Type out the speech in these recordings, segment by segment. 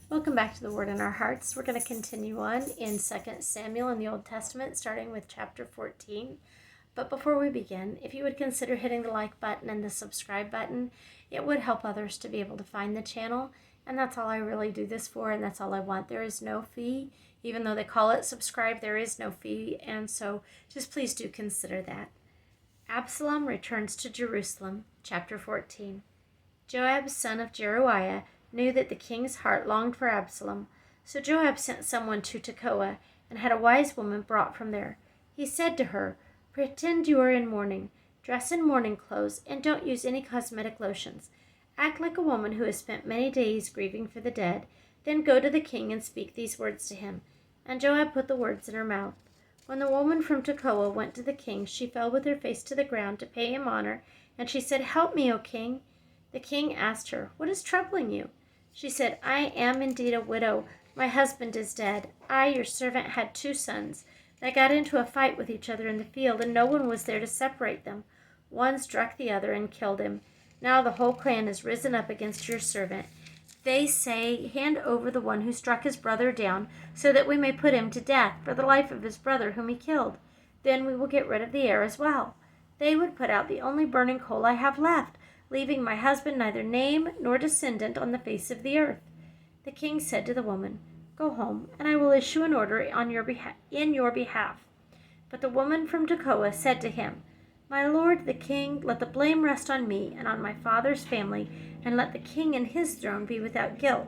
Welcome back to the Word in Our Hearts. We're going to continue on in 2Samuel in the Old Testament, starting with chapter 14. But before we begin, if you would consider hitting the like button and the subscribe button, it would help others to be able to find the channel. And that's all I really do this for, and that's all I want. There is no fee. Even though they call it subscribe, there is no fee. And so just please do consider that. Absalom returns to Jerusalem, chapter 14. Joab, son of Zeruiah, knew that the king's heart longed for Absalom. So Joab sent someone to Tekoa, and had a wise woman brought from there. He said to her, "Pretend you are in mourning, dress in mourning clothes, and don't use any cosmetic lotions. Act like a woman who has spent many days grieving for the dead. Then go to the king and speak these words to him." And Joab put the words in her mouth. When the woman from Tekoa went to the king, she fell with her face to the ground to pay him honor, and she said, "Help me, O king." The king asked her, "What is troubling you?" She said, "I am indeed a widow. My husband is dead. I, your servant, had 2 sons. They got into a fight with each other in the field, and no one was there to separate them. One struck the other and killed him. Now the whole clan has risen up against your servant. They say, 'Hand over the one who struck his brother down, so that we may put him to death for the life of his brother whom he killed. Then we will get rid of the heir as well.' They would put out the only burning coal I have left, leaving my husband neither name nor descendant on the face of the earth." The king said to the woman, "Go home, and I will issue an order in your behalf." But the woman from Tekoa said to him, "My lord the king, let the blame rest on me and on my father's family, and let the king and his throne be without guilt."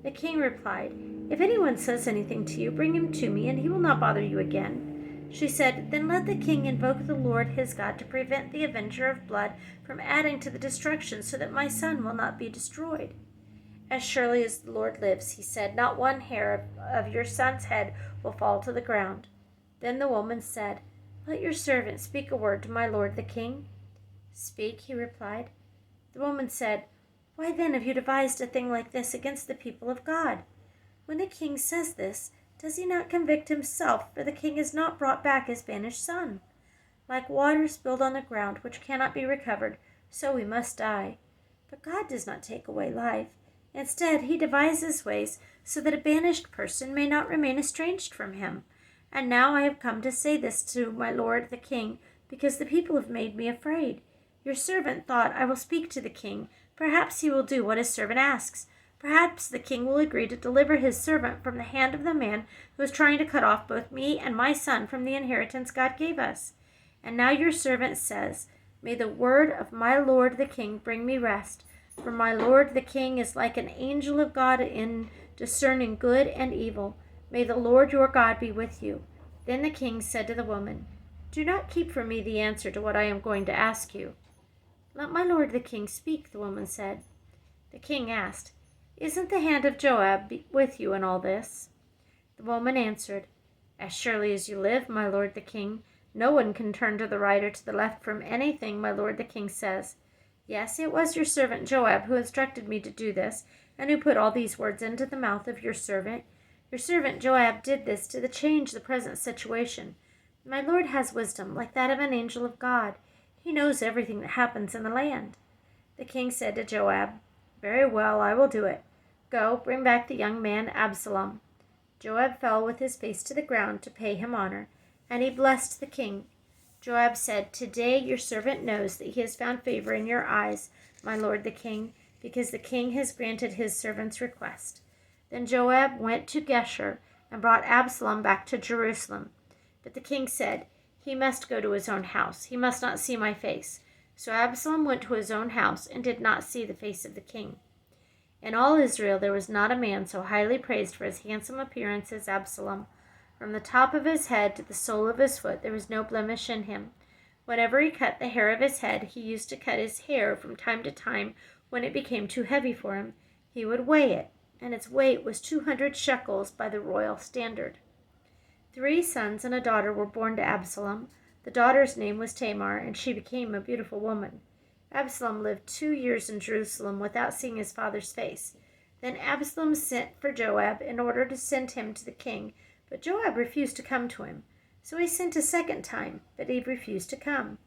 The king replied, "If anyone says anything to you, bring him to me, and he will not bother you again." She said, "Then let the king invoke the Lord his God to prevent the avenger of blood from adding to the destruction, so that my son will not be destroyed." "As surely as the Lord lives," he said, "not one hair of your son's head will fall to the ground." Then the woman said, "Let your servant speak a word to my lord the king." "Speak," he replied. The woman said, "Why then have you devised a thing like this against the people of God? When the king says this, does he not convict himself, for the king has not brought back his banished son? Like water spilled on the ground, which cannot be recovered, so we must die. But God does not take away life. Instead, he devises ways so that a banished person may not remain estranged from him. And now I have come to say this to my lord the king, because the people have made me afraid. Your servant thought, 'I will speak to the king. Perhaps he will do what his servant asks. Perhaps the king will agree to deliver his servant from the hand of the man who is trying to cut off both me and my son from the inheritance God gave us.' And now your servant says, 'May the word of my lord the king bring me rest. For my lord the king is like an angel of God in discerning good and evil. May the Lord your God be with you.' Then the king said to the woman, 'Do not keep from me the answer to what I am going to ask you.' 'Let my lord the king speak,' the woman said. The king asked, 'Isn't the hand of Joab with you in all this?' The woman answered, 'As surely as you live, my lord the king, no one can turn to the right or to the left from anything my lord the king says. Yes, it was your servant Joab who instructed me to do this, and who put all these words into the mouth of your servant. Your servant Joab did this to change the present situation. My lord has wisdom like that of an angel of God. He knows everything that happens in the land.' The king said to Joab, 'Very well, I will do it. Go, bring back the young man Absalom.' Joab fell with his face to the ground to pay him honor, and he blessed the king. Joab said, 'Today your servant knows that he has found favor in your eyes, my lord the king, because the king has granted his servant's request.' Then Joab went to Geshur and brought Absalom back to Jerusalem. But the king said, 'He must go to his own house. He must not see my face.' So Absalom went to his own house and did not see the face of the king. In all Israel there was not a man so highly praised for his handsome appearance as Absalom. From the top of his head to the sole of his foot there was no blemish in him. Whenever he cut the hair of his head, he used to cut his hair from time to time when it became too heavy for him. He would weigh it, and its weight was 200 shekels by the royal standard. 3 sons and a daughter were born to Absalom. The daughter's name was Tamar, and she became a beautiful woman. Absalom lived 2 years in Jerusalem without seeing his father's face. Then Absalom sent for Joab in order to send him to the king, but Joab refused to come to him. So he sent a second time, but he refused to come.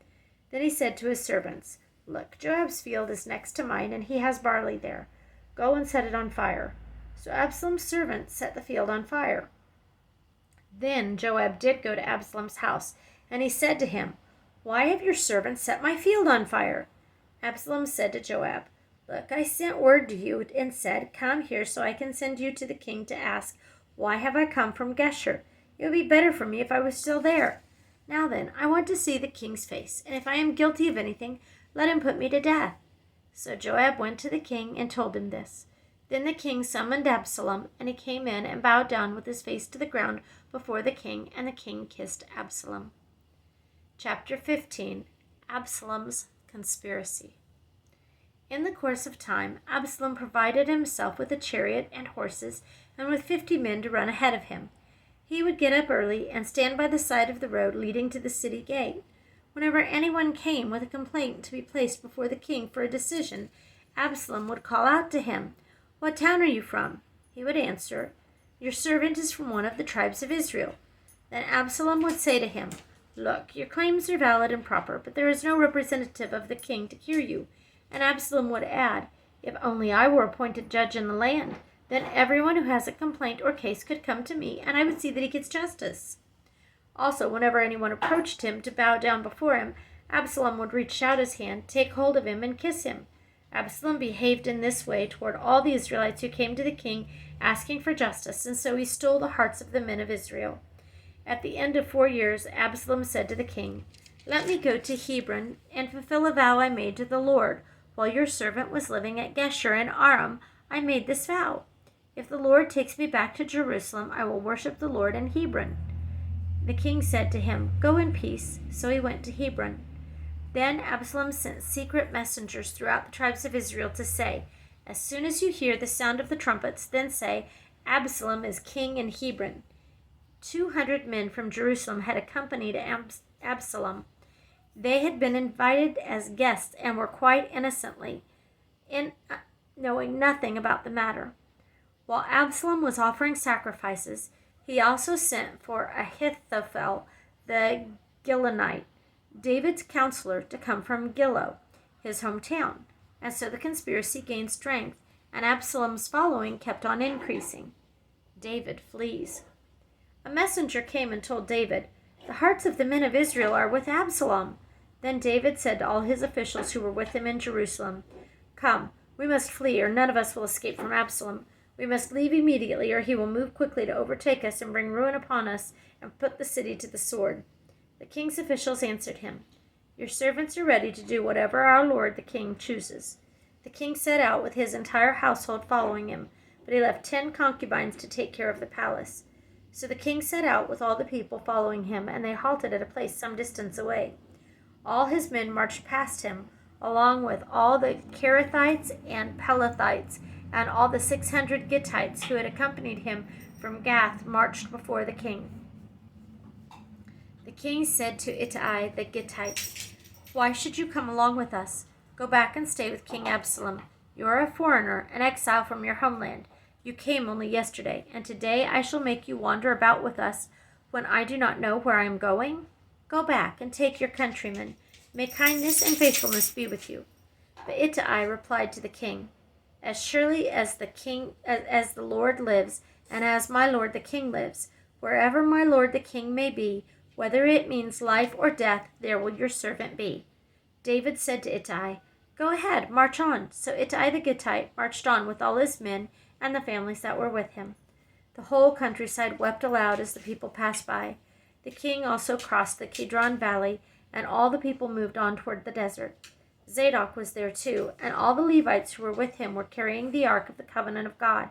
Then he said to his servants, 'Look, Joab's field is next to mine, and he has barley there. Go and set it on fire.' So Absalom's servants set the field on fire. Then Joab did go to Absalom's house, and he said to him, "Why have your servants set my field on fire?" Absalom said to Joab, "Look, I sent word to you and said, 'Come here so I can send you to the king to ask, why have I come from Geshur? It would be better for me if I was still there. Now then, I want to see the king's face, and if I am guilty of anything, let him put me to death.'" So Joab went to the king and told him this. Then the king summoned Absalom, and he came in and bowed down with his face to the ground before the king, and the king kissed Absalom. Chapter 15. Absalom's Conspiracy. In the course of time, Absalom provided himself with a chariot and horses, and with 50 men to run ahead of him. He would get up early and stand by the side of the road leading to the city gate. Whenever anyone came with a complaint to be placed before the king for a decision, Absalom would call out to him, "What town are you from?" He would answer, "Your servant is from one of the tribes of Israel." Then Absalom would say to him, "Look, your claims are valid and proper, but there is no representative of the king to hear you." And Absalom would add, "If only I were appointed judge in the land, then everyone who has a complaint or case could come to me, and I would see that he gets justice." Also, whenever anyone approached him to bow down before him, Absalom would reach out his hand, take hold of him, and kiss him. Absalom behaved in this way toward all the Israelites who came to the king asking for justice, and so he stole the hearts of the men of Israel. At the end of 4 years, Absalom said to the king, "Let me go to Hebron and fulfill a vow I made to the Lord. While your servant was living at Geshur and Aram, I made this vow. If the Lord takes me back to Jerusalem, I will worship the Lord in Hebron." The king said to him, "Go in peace." So he went to Hebron. Then Absalom sent secret messengers throughout the tribes of Israel to say, "As soon as you hear the sound of the trumpets, then say, 'Absalom is king in Hebron.'" 200 men from Jerusalem had accompanied Absalom. They had been invited as guests and were quite innocently, knowing nothing about the matter. While Absalom was offering sacrifices, he also sent for Ahithophel the Gilonite, David's counselor, to come from Gilo, his hometown. And so the conspiracy gained strength, and Absalom's following kept on increasing. David flees. A messenger came and told David, "The hearts of the men of Israel are with Absalom." Then David said to all his officials who were with him in Jerusalem, "Come, we must flee, or none of us will escape from Absalom. We must leave immediately, or he will move quickly to overtake us and bring ruin upon us and put the city to the sword." The king's officials answered him, "Your servants are ready to do whatever our lord the king chooses." The king set out with his entire household following him, but he left 10 concubines to take care of the palace. So the king set out with all the people following him, and they halted at a place some distance away. All his men marched past him, along with all the Kerethites and Pelethites, and all the 600 Gittites who had accompanied him from Gath marched before the king. The king said to Ittai the Gittite, "Why should you come along with us? Go back and stay with King Absalom. You are a foreigner, an exile from your homeland. You came only yesterday, and today I shall make you wander about with us when I do not know where I am going? Go back and take your countrymen. May kindness and faithfulness be with you." But Ittai replied to the king, "As surely as the Lord lives, and as my lord the king lives, wherever my lord the king may be, whether it means life or death, there will your servant be." David said to Ittai, "Go ahead, march on." So Ittai the Gittite marched on with all his men and the families that were with him. The whole countryside wept aloud as the people passed by. The king also crossed the Kidron Valley, and all the people moved on toward the desert. Zadok was there too, and all the Levites who were with him were carrying the ark of the covenant of God.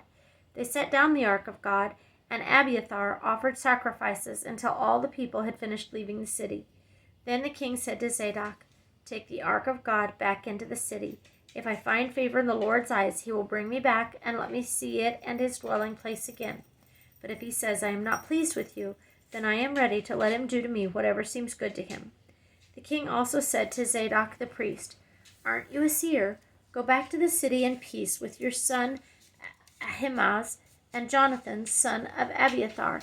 They set down the ark of God, and Abiathar offered sacrifices until all the people had finished leaving the city. Then the king said to Zadok, "Take the ark of God back into the city. If I find favor in the Lord's eyes, he will bring me back and let me see it and his dwelling place again. But if he says, 'I am not pleased with you,' then I am ready to let him do to me whatever seems good to him." The king also said to Zadok the priest, "Aren't you a seer? Go back to the city in peace with your son Ahimaaz and Jonathan, son of Abiathar.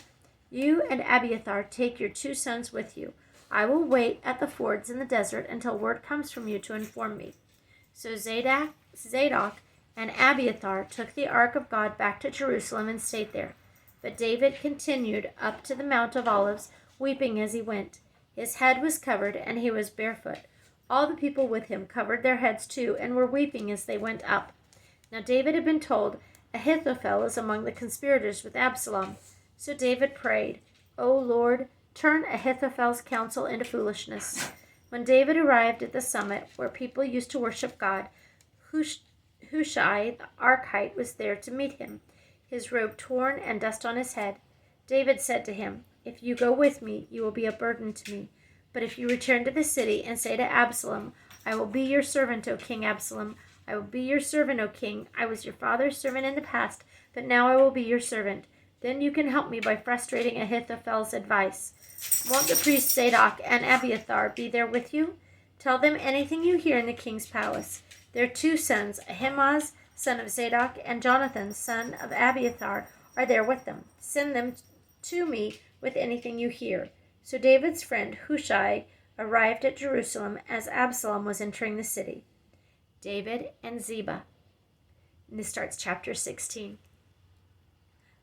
You and Abiathar take your 2 sons with you. I will wait at the fords in the desert until word comes from you to inform me." So Zadok And Abiathar took the ark of God back to Jerusalem and stayed there. But David continued up to the Mount of Olives, weeping as he went. His head was covered, and he was barefoot. All the people with him covered their heads too, and were weeping as they went up. Now David had been told, Ahithophel is among the conspirators with Absalom. So David prayed, O Lord, turn Ahithophel's counsel into foolishness. When David arrived at the summit where people used to worship God, Hushai the Archite was there to meet him, his robe torn and dust on his head. David said to him, If you go with me, you will be a burden to me. But if you return to the city and say to Absalom, I will be your servant, O King Absalom, I will be your servant, O king. I was your father's servant in the past, but now I will be your servant. Then you can help me by frustrating Ahithophel's advice. Won't the priests Zadok and Abiathar be there with you? Tell them anything you hear in the king's palace. Their 2 sons, Ahimaaz, son of Zadok, and Jonathan, son of Abiathar, are there with them. Send them to me with anything you hear. So David's friend Hushai arrived at Jerusalem as Absalom was entering the city. David and Ziba. And this starts chapter 16.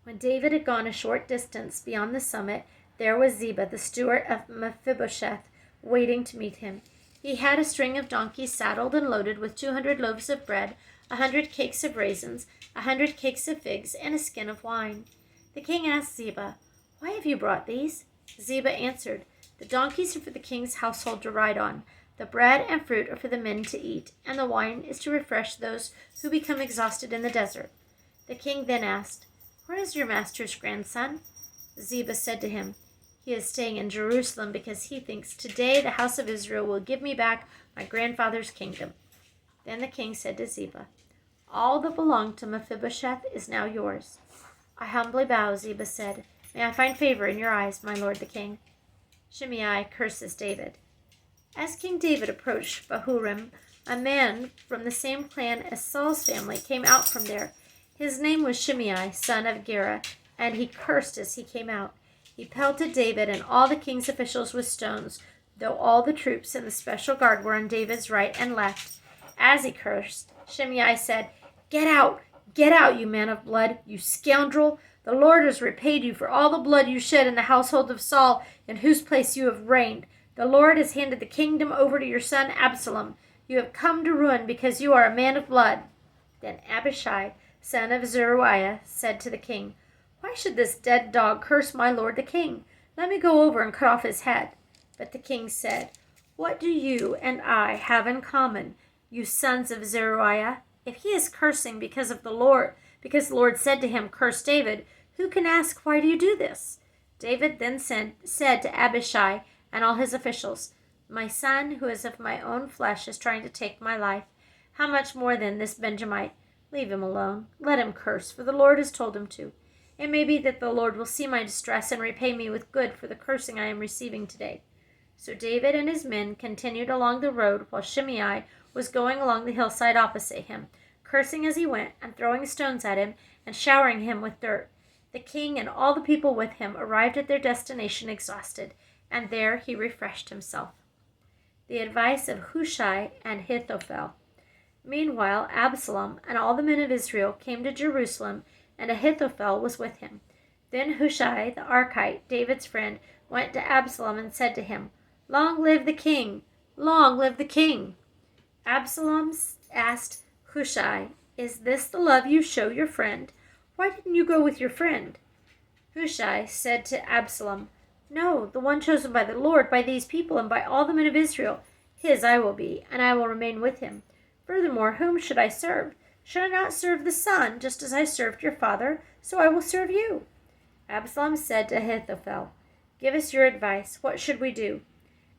When David had gone a short distance beyond the summit, there was Ziba, the steward of Mephibosheth, waiting to meet him. He had a string of donkeys saddled and loaded with 200 loaves of bread, 100 cakes of raisins, 100 cakes of figs, and a skin of wine. The king asked Ziba, Why have you brought these? Ziba answered, The donkeys are for the king's household to ride on. The bread and fruit are for the men to eat, and the wine is to refresh those who become exhausted in the desert. The king then asked, Where is your master's grandson? Ziba said to him, He is staying in Jerusalem because he thinks, Today the house of Israel will give me back my grandfather's kingdom. Then the king said to Ziba, All that belonged to Mephibosheth is now yours. I humbly bow, Ziba said. May I find favor in your eyes, my lord the king. Shimei curses David. As King David approached Bahurim, a man from the same clan as Saul's family came out from there. His name was Shimei, son of Gera, and he cursed as he came out. He pelted David and all the king's officials with stones, though all the troops and the special guard were on David's right and left. As he cursed, Shimei said, Get out, you man of blood, you scoundrel! The Lord has repaid you for all the blood you shed in the household of Saul, in whose place you have reigned. The Lord has handed the kingdom over to your son Absalom. You have come to ruin because you are a man of blood. Then Abishai, son of Zeruiah, said to the king, Why should this dead dog curse my lord the king? Let me go over and cut off his head. But the king said, What do you and I have in common, you sons of Zeruiah? If he is cursing because the Lord said to him, Curse David, who can ask, Why do you do this? David then said to Abishai and all his officials, My son, who is of my own flesh, is trying to take my life. How much more then this Benjamite? Leave him alone. Let him curse, for the Lord has told him to. It may be that the Lord will see my distress and repay me with good for the cursing I am receiving today. So David and his men continued along the road while Shimei was going along the hillside opposite him, cursing as he went and throwing stones at him and showering him with dirt. The king and all the people with him arrived at their destination exhausted, and there he refreshed himself. The advice of Hushai and Ahithophel. Meanwhile, Absalom and all the men of Israel came to Jerusalem, and Ahithophel was with him. Then Hushai the Archite, David's friend, went to Absalom and said to him, Long live the king! Long live the king! Absalom asked Hushai, Is this the love you show your friend? Why didn't you go with your friend? Hushai said to Absalom, No, the one chosen by the Lord, by these people, and by all the men of Israel. His I will be, and I will remain with him. Furthermore, whom should I serve? Should I not serve the son, just as I served your father? So I will serve you. Absalom said to Ahithophel, Give us your advice. What should we do?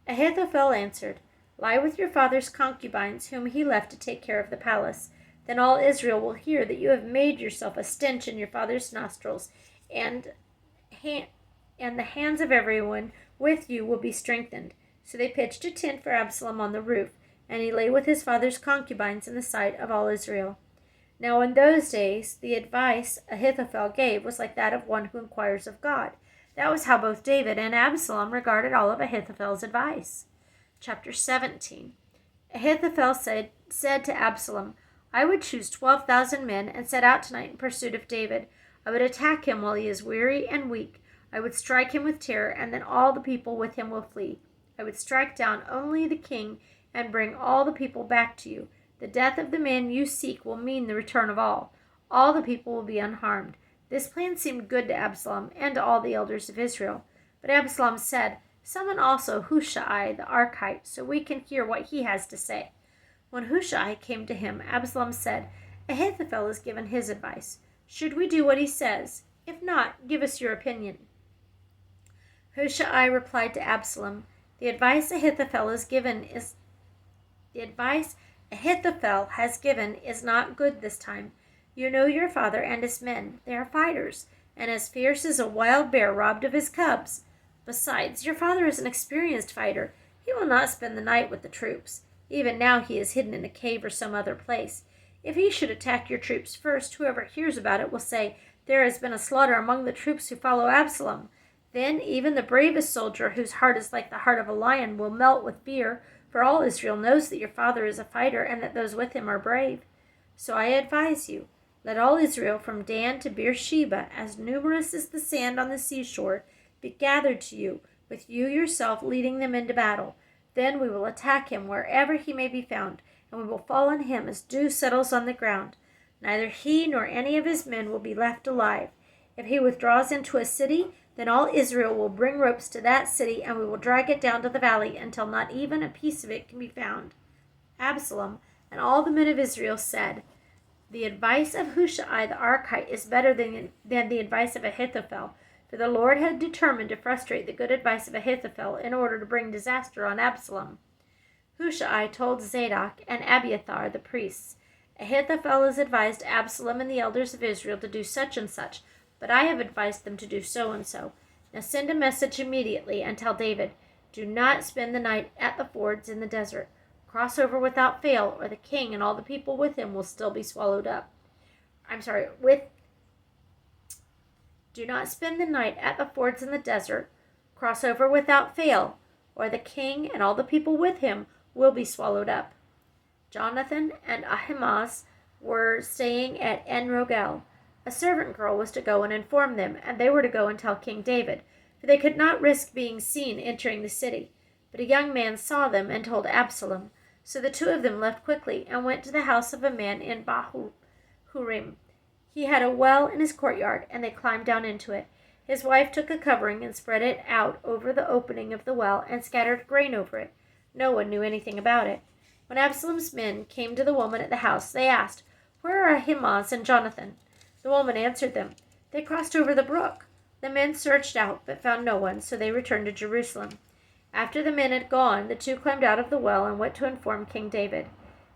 Ahithophel answered, Lie with your father's concubines, whom he left to take care of the palace. Then all Israel will hear that you have made yourself a stench in your father's nostrils, and the hands of everyone with you will be strengthened. So they pitched a tent for Absalom on the roof, and he lay with his father's concubines in the sight of all Israel. Now in those days the advice Ahithophel gave was like that of one who inquires of God. That was how both David and Absalom regarded all of Ahithophel's advice. Chapter 17. Ahithophel said to Absalom, I would choose 12,000 men and set out tonight in pursuit of David. I would attack him while he is weary and weak. I would strike him with terror, and then all the people with him will flee. I would strike down only the king and bring all the people back to you. The death of the man you seek will mean the return of all. All the people will be unharmed. This plan seemed good to Absalom and to all the elders of Israel. But Absalom said, Summon also Hushai the Archite, so we can hear what he has to say. When Hushai came to him, Absalom said, Ahithophel has given his advice. Should we do what he says? If not, give us your opinion. Hushai replied to Absalom, The advice Ahithophel has given is not good this time. You know your father and his men. They are fighters, and as fierce as a wild bear robbed of his cubs. Besides, your father is an experienced fighter. He will not spend the night with the troops. Even now he is hidden in a cave or some other place. If he should attack your troops first, whoever hears about it will say, There has been a slaughter among the troops who follow Absalom. Then even the bravest soldier, whose heart is like the heart of a lion, will melt with fear, for all Israel knows that your father is a fighter and that those with him are brave. So I advise you, let all Israel from Dan to Beersheba, as numerous as the sand on the seashore, be gathered to you, with you yourself leading them into battle. Then we will attack him wherever he may be found, and we will fall on him as dew settles on the ground. Neither he nor any of his men will be left alive. If he withdraws into a city, then all Israel will bring ropes to that city, and we will drag it down to the valley until not even a piece of it can be found. Absalom and all the men of Israel said, The advice of Hushai the Archite is better than the advice of Ahithophel, for the Lord had determined to frustrate the good advice of Ahithophel in order to bring disaster on Absalom. Hushai told Zadok and Abiathar the priests, Ahithophel has advised Absalom and the elders of Israel to do such and such, but I have advised them to do so and so. Now send a message immediately and tell David, Do not spend the night at the fords in the desert. Cross over without fail, or the king and all the people with him will still be swallowed up. Do not spend the night at the fords in the desert. Cross over without fail, or the king and all the people with him will be swallowed up. Jonathan and Ahimaaz were staying at En-Rogel. A servant girl was to go and inform them, and they were to go and tell King David, for they could not risk being seen entering the city. But a young man saw them and told Absalom. So the two of them left quickly and went to the house of a man in Bahurim. He had a well in his courtyard, and they climbed down into it. His wife took a covering and spread it out over the opening of the well and scattered grain over it. No one knew anything about it. When Absalom's men came to the woman at the house, they asked, Where are Ahimaaz and Jonathan? The woman answered them, They crossed over the brook. The men searched out, but found no one, so they returned to Jerusalem. After the men had gone, the two climbed out of the well and went to inform King David.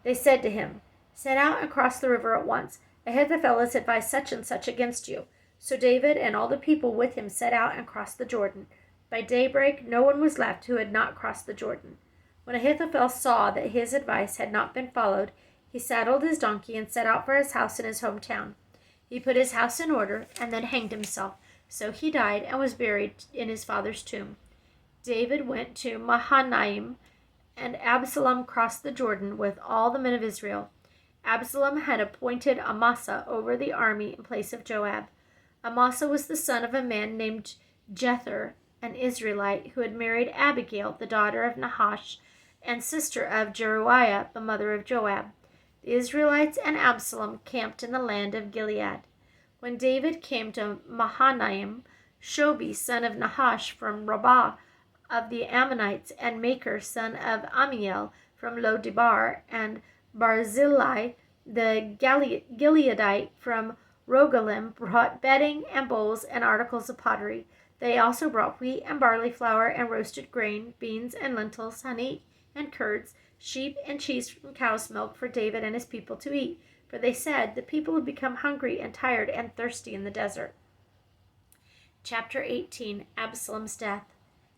They said to him, Set out and cross the river at once. Ahithophel has advised such and such against you. So David and all the people with him set out and crossed the Jordan. By daybreak, no one was left who had not crossed the Jordan. When Ahithophel saw that his advice had not been followed, he saddled his donkey and set out for his house in his hometown. He put his house in order and then hanged himself. So he died and was buried in his father's tomb. David went to Mahanaim, and Absalom crossed the Jordan with all the men of Israel. Absalom had appointed Amasa over the army in place of Joab. Amasa was the son of a man named Jether, an Israelite, who had married Abigail, the daughter of Nahash, and sister of Jeruiah, the mother of Joab. The Israelites and Absalom camped in the land of Gilead. When David came to Mahanaim, Shobi, son of Nahash from Rabbah of the Ammonites, and Maker, son of Amiel from Lo-debar, and Barzillai, the Gileadite from Rogelim, brought bedding and bowls and articles of pottery. They also brought wheat and barley flour and roasted grain, beans and lentils, honey and curds, sheep and cheese from cow's milk for David and his people to eat. For they said, The people have become hungry and tired and thirsty in the desert. Chapter 18. Absalom's death.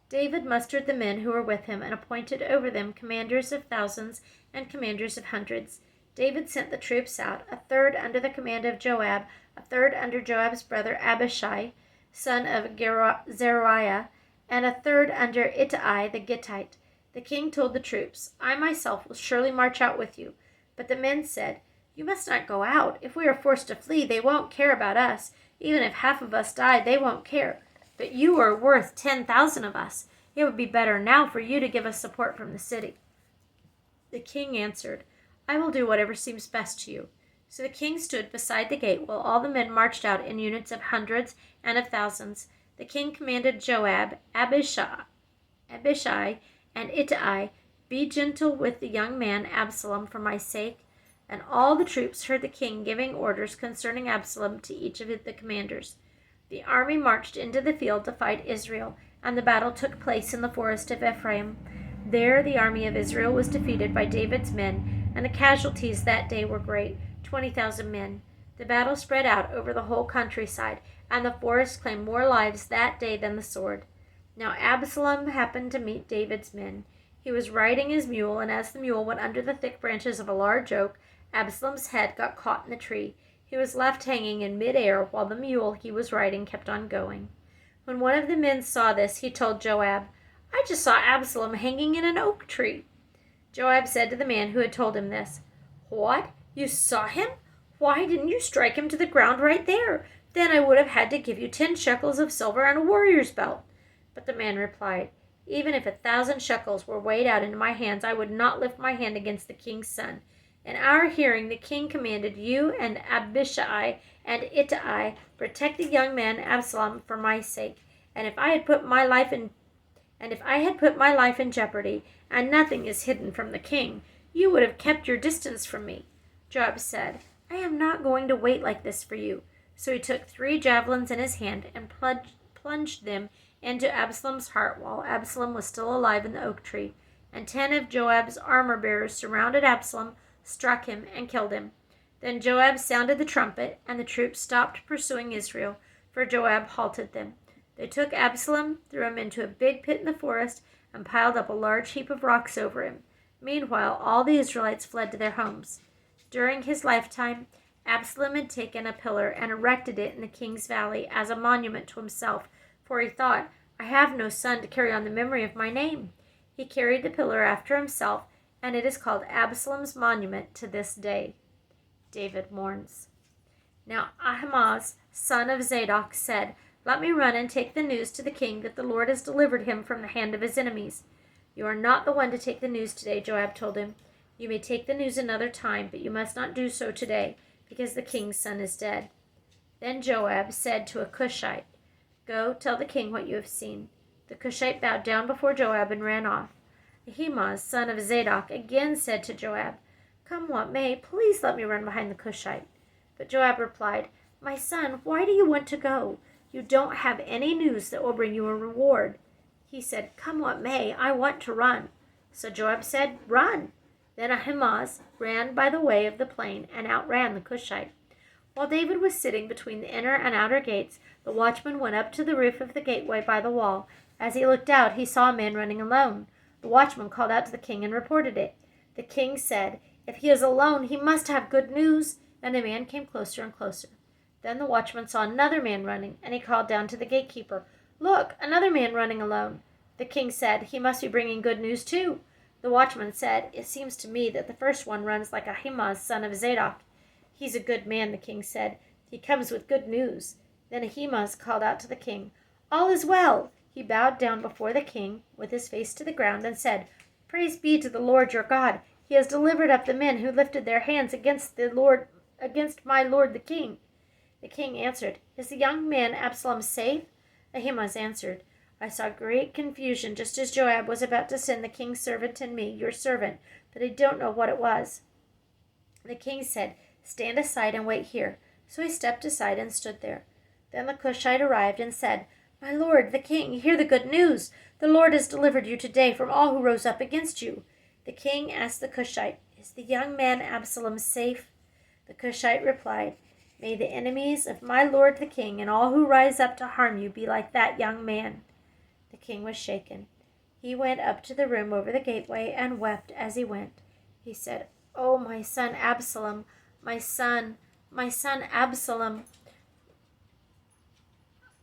David mustered the men who were with him and appointed over them commanders of thousands and commanders of hundreds. David sent the troops out, a third under the command of Joab, a third under Joab's brother Abishai, son of Zeruiah, and a third under Ittai the Gittite. The king told the troops, I myself will surely march out with you. But the men said, You must not go out. If we are forced to flee, they won't care about us. Even if half of us die, they won't care. But you are worth 10,000 of us. It would be better now for you to give us support from the city." The king answered, "I will do whatever seems best to you." So the king stood beside the gate while all the men marched out in units of hundreds and of thousands. The king commanded Joab, Abishai, and Ittai, "Be gentle with the young man Absalom for my sake." And all the troops heard the king giving orders concerning Absalom to each of the commanders. The army marched into the field to fight Israel, and the battle took place in the forest of Ephraim. There the army of Israel was defeated by David's men, and the casualties that day were great, 20,000 men. The battle spread out over the whole countryside, and the forest claimed more lives that day than the sword. Now Absalom happened to meet David's men. He was riding his mule, and as the mule went under the thick branches of a large oak, Absalom's head got caught in the tree. He was left hanging in mid-air while the mule he was riding kept on going. When one of the men saw this, he told Joab, "I just saw Absalom hanging in an oak tree." Joab said to the man who had told him this, "What? You saw him? Why didn't you strike him to the ground right there? Then I would have had to give you 10 shekels of silver and a warrior's belt." But the man replied, "Even if 1,000 shekels were weighed out into my hands, I would not lift my hand against the king's son. In our hearing, the king commanded you and Abishai and Ittai, protect the young man Absalom for my sake. And if I had put my life in jeopardy, and nothing is hidden from the king, you would have kept your distance from me." Joab said, "I am not going to wait like this for you." So he took 3 javelins in his hand and plunged them into Absalom's heart while Absalom was still alive in the oak tree. And 10 of Joab's armor-bearers surrounded Absalom, struck him, and killed him. Then Joab sounded the trumpet, and the troops stopped pursuing Israel, for Joab halted them. They took Absalom, threw him into a big pit in the forest, and piled up a large heap of rocks over him. Meanwhile, all the Israelites fled to their homes. During his lifetime, Absalom had taken a pillar and erected it in the king's valley as a monument to himself, for he thought, "I have no son to carry on the memory of my name." He carried the pillar after himself, and it is called Absalom's monument to this day. David mourns. Now Ahimaaz, son of Zadok, said, "Let me run and take the news to the king that the Lord has delivered him from the hand of his enemies." "You are not the one to take the news today," Joab told him. "You may take the news another time, but you must not do so today, because the king's son is dead." Then Joab said to a Cushite, "Go, tell the king what you have seen." The Cushite bowed down before Joab and ran off. Ahimaaz, son of Zadok, again said to Joab, "Come what may, please let me run behind the Cushite." But Joab replied, "My son, why do you want to go? You don't have any news that will bring you a reward." He said, "Come what may, I want to run." So Joab said, "Run." Then Ahimaaz ran by the way of the plain and outran the Cushite. While David was sitting between the inner and outer gates, the watchman went up to the roof of the gateway by the wall. As he looked out, he saw a man running alone. The watchman called out to the king and reported it. The king said, "If he is alone, he must have good news." And the man came closer and closer. Then the watchman saw another man running, and he called down to the gatekeeper, "Look, another man running alone." The king said, "He must be bringing good news too." The watchman said, "It seems to me that the first one runs like Ahimaaz, son of Zadok." "He's a good man," the king said. "He comes with good news." Then Ahimaaz called out to the king, "All is well." He bowed down before the king with his face to the ground and said, "Praise be to the Lord your God. He has delivered up the men who lifted their hands against my lord the king." The king answered, "Is the young man Absalom safe?" Ahimaaz answered, "I saw great confusion just as Joab was about to send the king's servant and me, your servant, but I don't know what it was." The king said, "Stand aside and wait here." So he stepped aside and stood there. Then the Cushite arrived and said, "My lord, the king, hear the good news. The Lord has delivered you today from all who rose up against you." The king asked the Cushite, "Is the young man Absalom safe?" The Cushite replied, "May the enemies of my lord the king and all who rise up to harm you be like that young man." The king was shaken. He went up to the room over the gateway and wept as he went. He said, "Oh, my son Absalom, my son Absalom.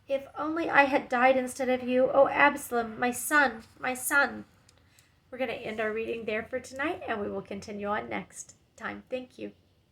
If only I had died instead of you. Oh, Absalom, my son, my son." We're going to end our reading there for tonight, and we will continue on next time. Thank you.